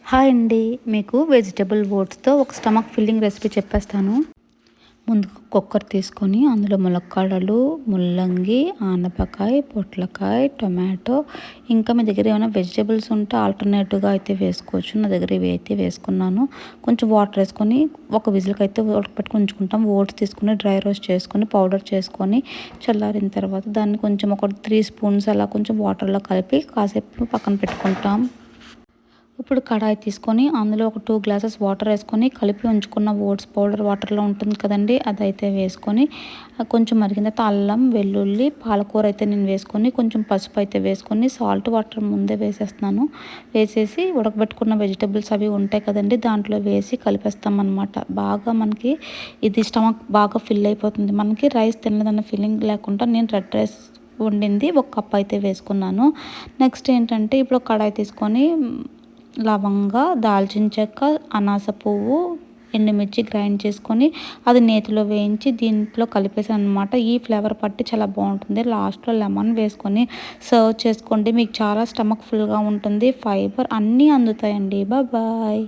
Hi అండి. మీకు vegetable ఓట్స్‌తో ఒక స్టమక్ ఫిల్లింగ్ రెసిపీ చెప్పేస్తాను. ముందుగా కుక్కర్ తీసుకొని అందులో ములక్కాడలు, ముల్లంగి, ఆనపకాయ, పొట్లకాయ, టొమాటో ఇంకా మీ దగ్గర ఏమైనా వెజిటబుల్స్ ఉంటే ఆల్టర్‌నేటివ్‌గా అయితే వేసుకోవచ్చు. నా దగ్గర ఇవి అయితే వేసుకున్నాను. కొంచెం వాటర్ వేసుకొని ఒక విజిల్‌కైతే ఉడకపెట్టుకొని ఉంచుకుంటాం. ఓట్స్ తీసుకొని డ్రై రోస్ట్ చేసుకొని పౌడర్ చేసుకొని చల్లారిన తర్వాత దాన్ని కొంచెం ఒక 3 స్పూన్స్ అలా కొంచెం వాటర్‌లో కలిపి కాసేపు పక్కన పెట్టుకుంటాం. ఇప్పుడు కడాయి తీసుకొని అందులో ఒక 2 గ్లాసెస్ వాటర్ వేసుకొని కలిపి ఉంచుకున్న ఓట్స్ పౌడర్ వాటర్లో ఉంటుంది కదండి, అదైతే వేసుకొని కొంచెం మరిగిన తర్వాత అల్లం, వెల్లుల్లి, పాలకూర అయితే నేను వేసుకొని కొంచెం పసుపు అయితే వేసుకొని సాల్ట్ వాటర్ ముందే వేసేస్తున్నాను. వేసేసి ఉడకబెట్టుకున్న వెజిటబుల్స్ అవి ఉంటాయి కదండి, దాంట్లో వేసి కలిపేస్తాం అనమాట. బాగా మనకి ఇది స్టమక్ బాగా ఫిల్ అయిపోతుంది. మనకి రైస్ తినదన్న ఫీలింగ్ లేకుండా నేను రెడ్ రైస్ వండింది ఒక కప్ అయితే వేసుకున్నాను. నెక్స్ట్ ఏంటంటే ఇప్పుడు కడాయి తీసుకొని లవంగా, దాల్చిన చెక్క, అనాస పువ్వు, ఎండుమిర్చి గ్రైండ్ చేసుకొని అది నేతిలో వేయించి దీంట్లో కలిపేసాను అనమాట. ఈ ఫ్లేవర్ పట్టి చాలా బాగుంటుంది. లాస్ట్లో లెమన్ వేసుకొని సర్వ్ చేసుకోండి. మీకు చాలా స్టమక్ ఫుల్గా ఉంటుంది. ఫైబర్ అన్నీ అందుతాయండి. బాయ్.